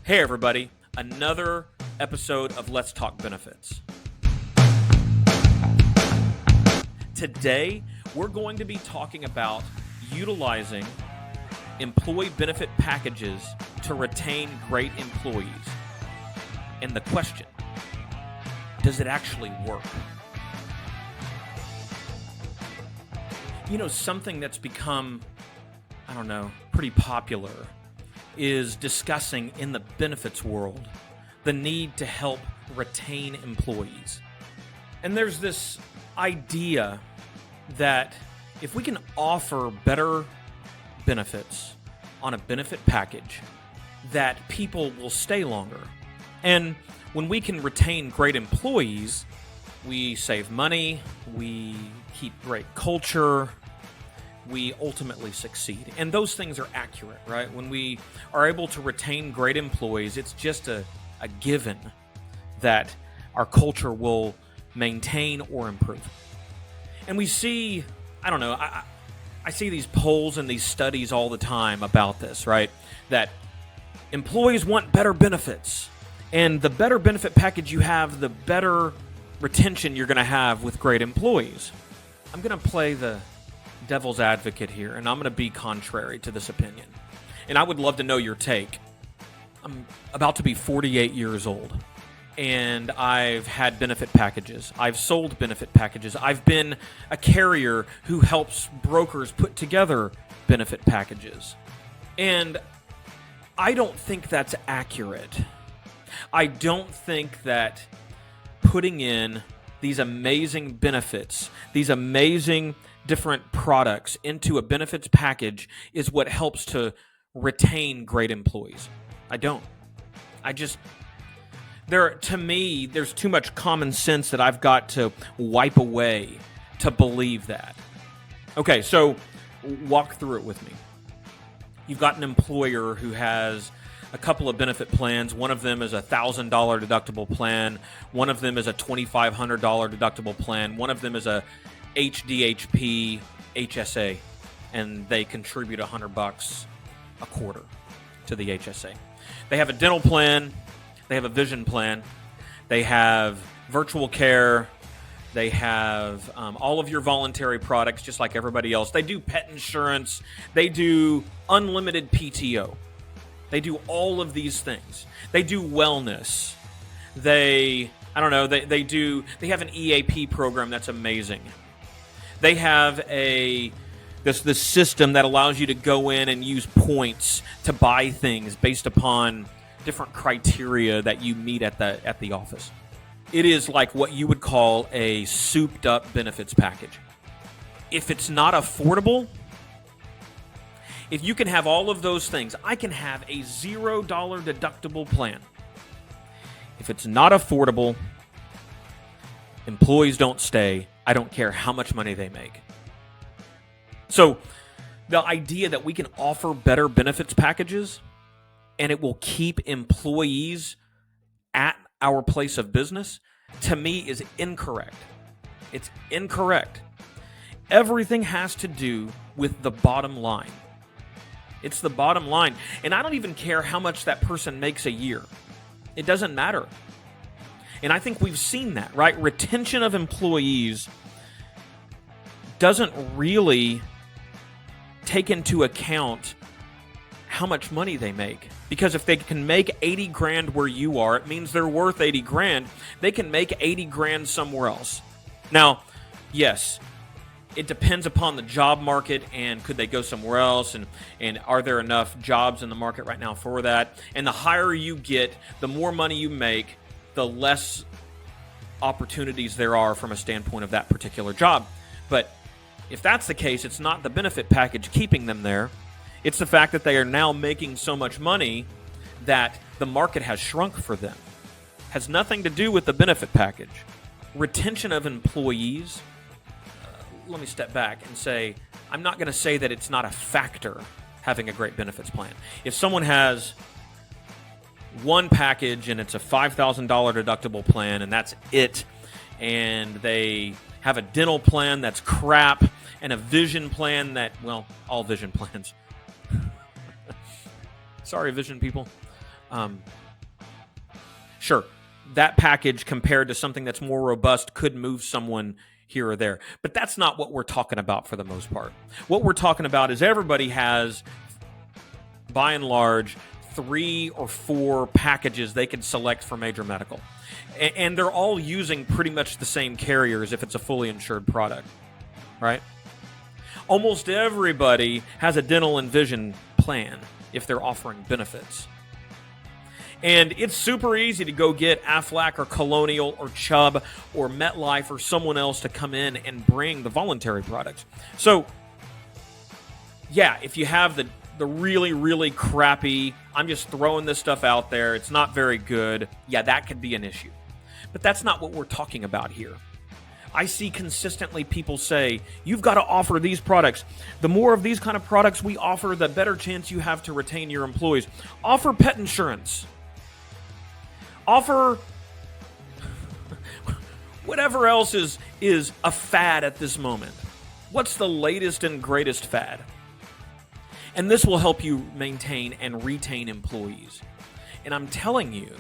Hey everybody, another episode of Let's Talk Benefits. Today, we're going to be talking about utilizing employee benefit packages to retain great employees. And the question, does it actually work? You know, something that's become, pretty popular is discussing in the benefits world the need to help retain employees. And there's this idea that if we can offer better benefits on a benefit package, that people will stay longer. And when we can retain great employees, we save money, we keep great culture, we ultimately succeed. And those things are accurate, right? When we are able to retain great employees, it's just a given that our culture will maintain or improve. And we see, I see these polls and these studies all the time about this, right? That employees want better benefits. And the better benefit package you have, the better retention you're going to have with great employees. I'm going to play the devil's advocate here, and I'm going to be contrary to this opinion. And I would love to know your take. I'm about to be 48 years old, and I've had benefit packages. I've sold benefit packages. I've been a carrier who helps brokers put together benefit packages. And I don't think that's accurate. I don't think that putting in these amazing benefits, these amazing different products into a benefits package is what helps to retain great employees. I don't. To me, there's too much common sense that I've got to wipe away to believe that. Okay, so walk through it with me. You've got an employer who has a couple of benefit plans. One of them is a $1,000 deductible plan. One of them is a $2,500 deductible plan. One of them is a HDHP HSA, and they contribute $100 a quarter to the HSA. They have a dental plan. They have a vision plan. They have virtual care. They have all of your voluntary products, just like everybody else. They do pet insurance. They do unlimited PTO. They do all of these things. They do wellness. They have an EAP program that's amazing. They have this system that allows you to go in and use points to buy things based upon different criteria that you meet at the office. It is like what you would call a souped up benefits package. If it's not affordable, if you can have all of those things, I can have a $0 deductible plan. If it's not affordable, employees don't stay. I don't care how much money they make. So the idea that we can offer better benefits packages and it will keep employees at our place of business, to me, is incorrect. It's incorrect. Everything has to do with the bottom line. It's the bottom line. And I don't even care how much that person makes a year. It doesn't matter. And I think we've seen that, right? Retention of employees doesn't really take into account how much money they make. Because if they can make 80 grand where you are, it means they're worth 80 grand. They can make 80 grand somewhere else. Now, yes, it depends upon the job market and could they go somewhere else and are there enough jobs in the market right now for that? And the higher you get, the more money you make, the less opportunities there are from a standpoint of that particular job. But if that's the case, it's not the benefit package keeping them there. It's the fact that they are now making so much money that the market has shrunk for them. Has nothing to do with the benefit package. Retention of employees, let me step back and say, I'm not going to say that it's not a factor having a great benefits plan. If someone has one package and it's a $5,000 deductible plan and that's it, and they have a dental plan that's crap and a vision plan that, well, all vision plans. Sorry, vision people. Sure, that package compared to something that's more robust could move someone here or there. But that's not what we're talking about for the most part. What we're talking about is everybody has, by and large, 3 or 4 packages they can select for major medical. And they're all using pretty much the same carriers if it's a fully insured product, right? Almost everybody has a dental and vision plan if they're offering benefits. And it's super easy to go get Aflac or Colonial or Chubb or MetLife or someone else to come in and bring the voluntary products. So, yeah, if you have the really, really crappy, I'm just throwing this stuff out there, it's not very good, yeah, that could be an issue. But that's not what we're talking about here. I see consistently people say, you've got to offer these products. The more of these kind of products we offer, the better chance you have to retain your employees. Offer pet insurance. Offer whatever else is a fad at this moment. What's the latest and greatest fad? And this will help you maintain and retain employees. And I'm telling you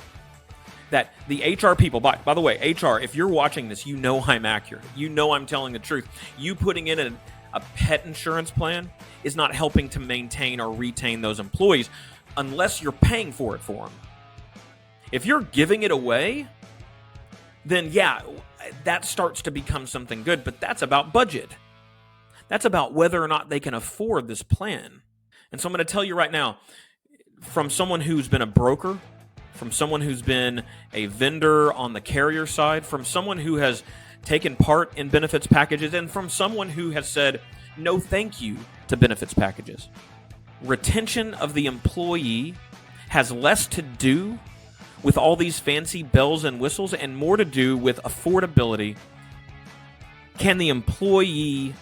that the HR people, by the way, HR, if you're watching this, you know I'm accurate. You know I'm telling the truth. You putting in a pet insurance plan is not helping to maintain or retain those employees unless you're paying for it for them. If you're giving it away, then yeah, that starts to become something good, but that's about budget. That's about whether or not they can afford this plan. And so I'm going to tell you right now, from someone who's been a broker, from someone who's been a vendor on the carrier side, from someone who has taken part in benefits packages, and from someone who has said no thank you to benefits packages. Retention of the employee has less to do with all these fancy bells and whistles and more to do with affordability. Can the employee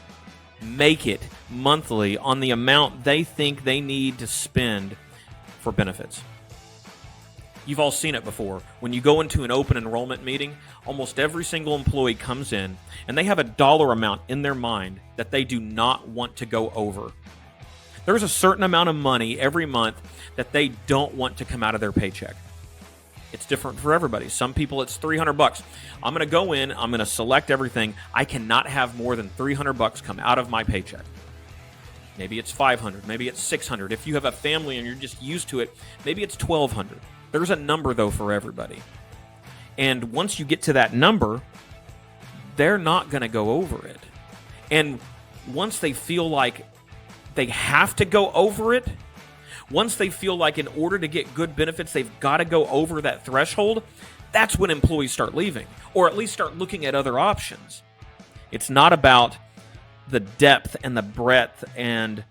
make it monthly on the amount they think they need to spend for benefits? You've all seen it before. When you go into an open enrollment meeting, almost every single employee comes in and they have a dollar amount in their mind that they do not want to go over. There's a certain amount of money every month that they don't want to come out of their paycheck. It's different for everybody. Some people it's $300. I'm going to go in, I'm going to select everything. I cannot have more than $300 come out of my paycheck. Maybe it's $500, maybe it's $600. If you have a family and you're just used to it, maybe it's $1,200. There's a number though for everybody. And once you get to that number, they're not going to go over it. And once they feel like they have to go over it, once they feel like in order to get good benefits, they've got to go over that threshold, that's when employees start leaving, or at least start looking at other options. It's not about the depth and the breadth and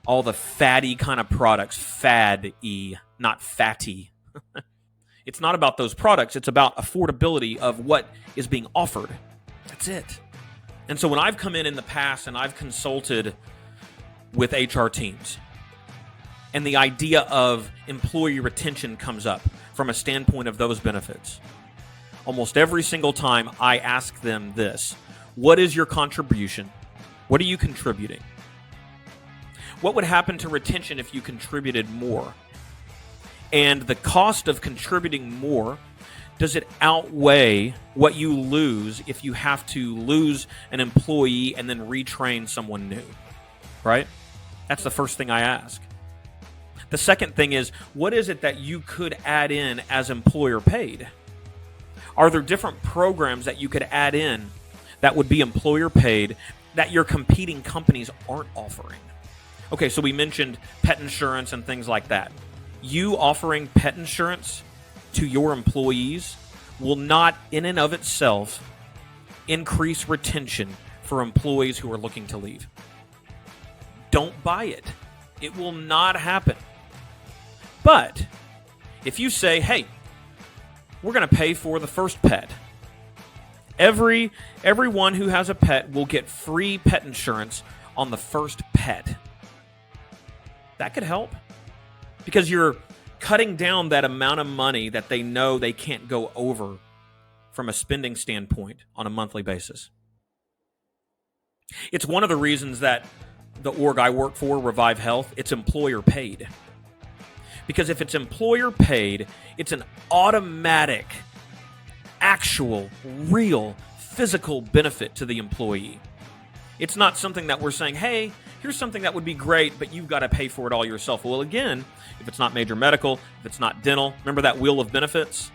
all the fatty kind of products, fad-y, not fatty. It's not about those products. It's about affordability of what is being offered. That's it. And so when I've come in the past and I've consulted with HR teams, and the idea of employee retention comes up from a standpoint of those benefits, almost every single time I ask them this: what is your contribution? What are you contributing? What would happen to retention if you contributed more? And the cost of contributing more, does it outweigh what you lose if you have to lose an employee and then retrain someone new? Right? That's the first thing I ask. The second thing is, what is it that you could add in as employer paid? Are there different programs that you could add in that would be employer paid that your competing companies aren't offering? Okay, so we mentioned pet insurance and things like that. You offering pet insurance to your employees will not in and of itself increase retention for employees who are looking to leave. Don't buy it. It will not happen. But if you say, hey, we're going to pay for the first pet. Everyone who has a pet will get free pet insurance on the first pet. That could help, because you're cutting down that amount of money that they know they can't go over from a spending standpoint on a monthly basis. It's one of the reasons that the org I work for, Revive Health, it's employer paid. Because if it's employer paid, it's an automatic, actual, real, physical benefit to the employee. It's not something that we're saying, hey, here's something that would be great, but you've got to pay for it all yourself. Well, again, if it's not major medical, if it's not dental, remember that wheel of benefits?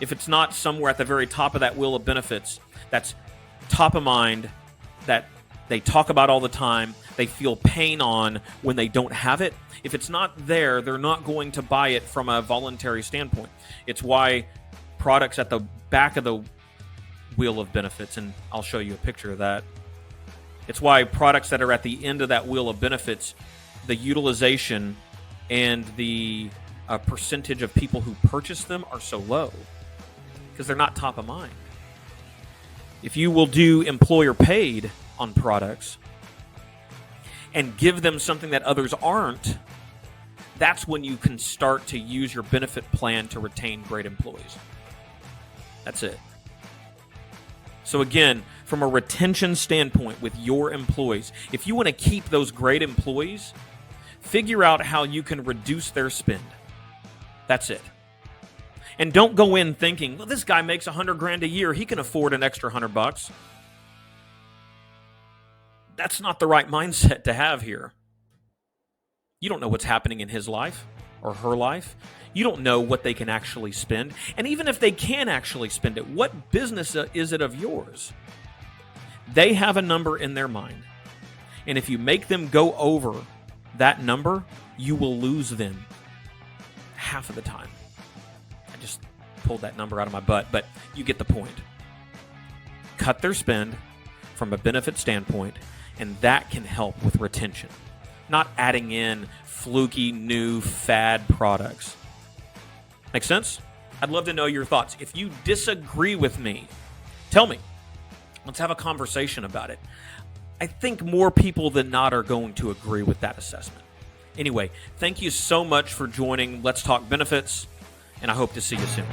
If it's not somewhere at the very top of that wheel of benefits, that's top of mind, that they talk about all the time, they feel pain on when they don't have it. If it's not there, they're not going to buy it from a voluntary standpoint. It's why products at the back of the wheel of benefits, and I'll show you a picture of that. It's why products that are at the end of that wheel of benefits, the utilization and the percentage of people who purchase them are so low because they're not top of mind. If you will do employer paid on products and give them something that others aren't, that's when you can start to use your benefit plan to retain great employees. That's it. So again, from a retention standpoint with your employees, if you want to keep those great employees, figure out how you can reduce their spend. That's it. And don't go in thinking, well, this guy makes $100,000 a year. He can afford an extra $100. That's not the right mindset to have here. You don't know what's happening in his life or her life. You don't know what they can actually spend. And even if they can actually spend it, what business is it of yours? They have a number in their mind. And if you make them go over that number, you will lose them half of the time. I just pulled that number out of my butt, but you get the point. Cut their spend from a benefit standpoint, and that can help with retention. Not adding in fluky, new, fad products. Make sense? I'd love to know your thoughts. If you disagree with me, tell me. Let's have a conversation about it. I think more people than not are going to agree with that assessment. Anyway, thank you so much for joining Let's Talk Benefits, and I hope to see you soon.